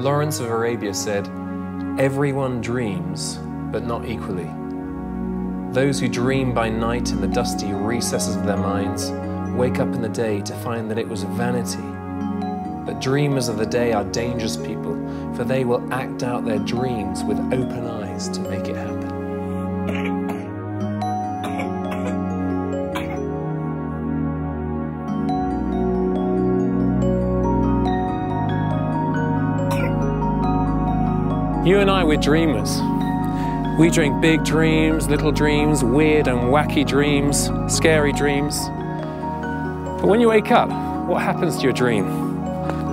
Lawrence of Arabia said, "Everyone dreams, but not equally. Those who dream by night in the dusty recesses of their minds wake up in the day to find that it was vanity. But dreamers of the day are dangerous people, for they will act out their dreams with open eyes to make it happen." You and I, we're dreamers. We dream big dreams, little dreams, weird and wacky dreams, scary dreams. But when you wake up, what happens to your dream?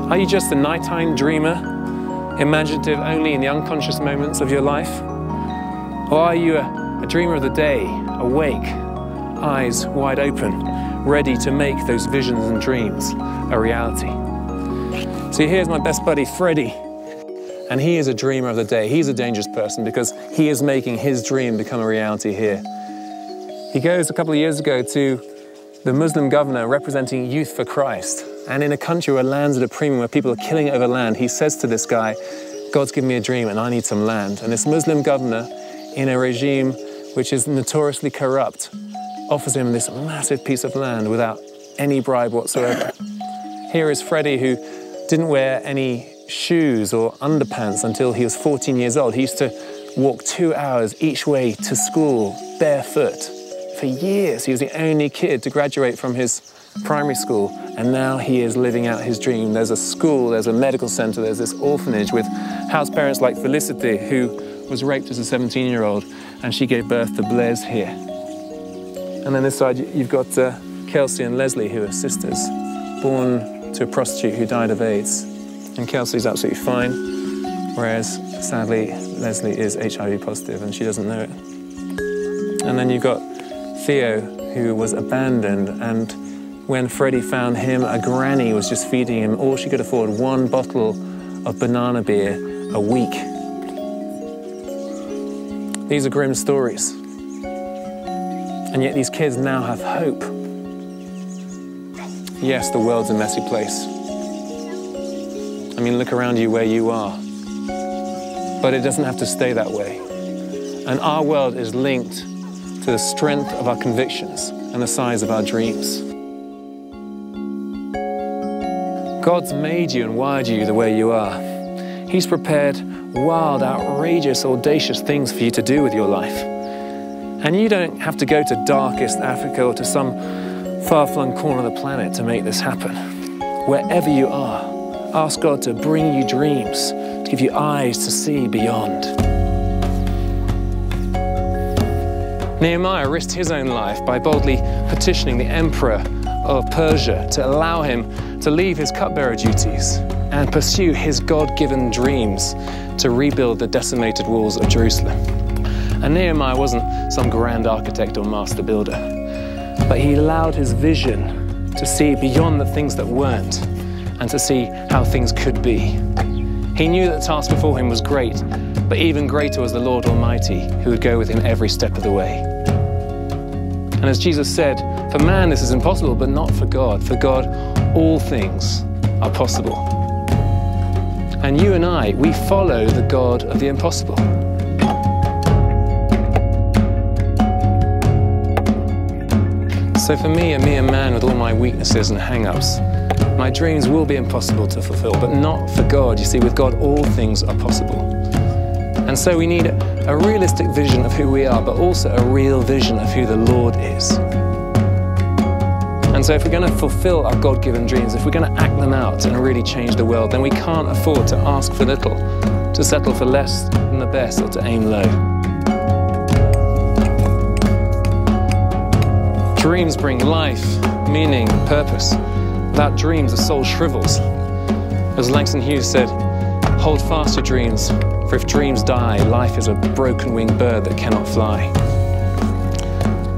Are you just a nighttime dreamer, imaginative only in the unconscious moments of your life? Or are you a dreamer of the day, awake, eyes wide open, ready to make those visions and dreams a reality? See, here's my best buddy, Freddie. And he is a dreamer of the day. He's a dangerous person because he is making his dream become a reality here. He goes a couple of years ago to the Muslim governor representing Youth for Christ. And in a country where land's at a premium, where people are killing over land, he says to this guy, "God's given me a dream and I need some land." And this Muslim governor, in a regime which is notoriously corrupt, offers him this massive piece of land without any bribe whatsoever. Here is Freddie, who didn't wear any shoes or underpants until he was 14 years old. He used to walk 2 hours each way to school barefoot. For years, he was the only kid to graduate from his primary school, and now he is living out his dream. There's a school, there's a medical center, there's this orphanage with house parents like Felicity, who was raped as a 17-year-old, and she gave birth to Blaise here. And then this side, you've got Kelsey and Leslie, who are sisters, born to a prostitute who died of AIDS. And Kelsey's absolutely fine, whereas sadly Leslie is HIV positive and she doesn't know it. And then you've got Theo, who was abandoned, and when Freddie found him, a granny was just feeding him all she could afford, 1 bottle of banana beer a week. These are grim stories. And yet these kids now have hope. Yes, the world's a messy place. I mean, look around you where you are. But it doesn't have to stay that way. And our world is linked to the strength of our convictions and the size of our dreams. God's made you and wired you the way you are. He's prepared wild, outrageous, audacious things for you to do with your life. And you don't have to go to darkest Africa or to some far-flung corner of the planet to make this happen. Wherever you are, ask God to bring you dreams, to give you eyes to see beyond. Nehemiah risked his own life by boldly petitioning the emperor of Persia to allow him to leave his cupbearer duties and pursue his God-given dreams to rebuild the decimated walls of Jerusalem. And Nehemiah wasn't some grand architect or master builder, but he allowed his vision to see beyond the things that weren't, and to see how things could be. He knew that the task before him was great, but even greater was the Lord Almighty, who would go with him every step of the way. And as Jesus said, for man this is impossible, but not for God. For God, all things are possible. And you and I, we follow the God of the impossible. So for me, a mere man with all my weaknesses and hang-ups, my dreams will be impossible to fulfill, but not for God. You see, with God, all things are possible. And so we need a realistic vision of who we are, but also a real vision of who the Lord is. And so if we're going to fulfill our God-given dreams, if we're going to act them out and really change the world, then we can't afford to ask for little, to settle for less than the best, or to aim low. Dreams bring life, meaning, purpose. Without dreams, the soul shrivels. As Langston Hughes said, hold fast your dreams, for if dreams die, life is a broken-winged bird that cannot fly.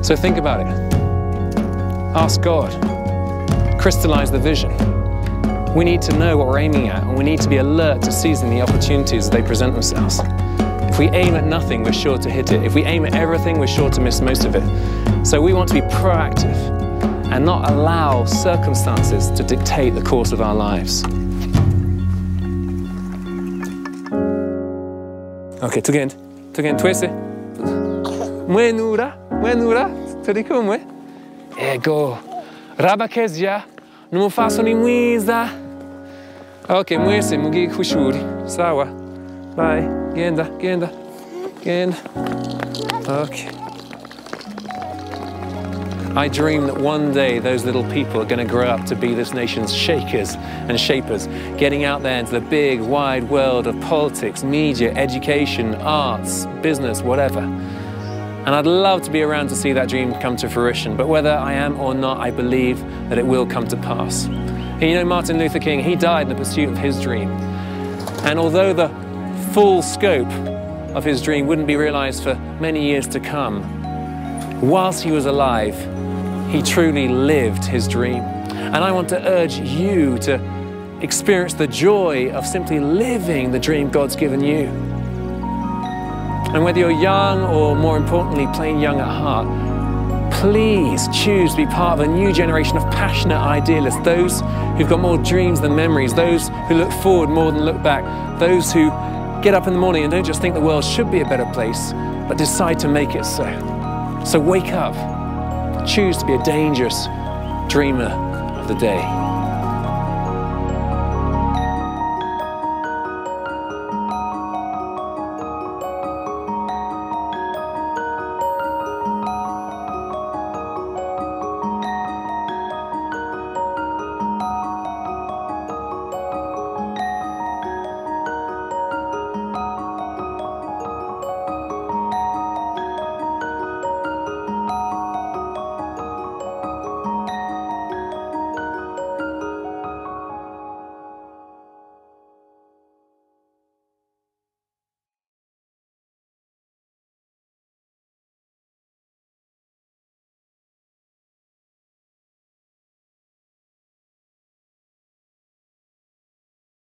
So think about it. Ask God. Crystallize the vision. We need to know what we're aiming at, and we need to be alert to seizing the opportunities as they present themselves. If we aim at nothing, we're sure to hit it. If we aim at everything, we're sure to miss most of it. So we want to be proactive and not allow circumstances to dictate the course of our lives. Okay, tugend, twese. Mwenura, turikumwe. Ego. Rabakezia, numufaso ni mwiza. Okay, mwese mugiye kushuri. Sawa. Bye. Genda. Okay. I dream that one day those little people are going to grow up to be this nation's shakers and shapers, getting out there into the big, wide world of politics, media, education, arts, business, whatever. And I'd love to be around to see that dream come to fruition, but whether I am or not, I believe that it will come to pass. And you know, Martin Luther King, he died in the pursuit of his dream. And although the full scope of his dream wouldn't be realized for many years to come, whilst he was alive, he truly lived his dream. And I want to urge you to experience the joy of simply living the dream God's given you. And whether you're young or, more importantly, plain young at heart, please choose to be part of a new generation of passionate idealists, those who've got more dreams than memories, those who look forward more than look back, those who get up in the morning and don't just think the world should be a better place, but decide to make it so. So wake up. Choose to be a dangerous dreamer of the day.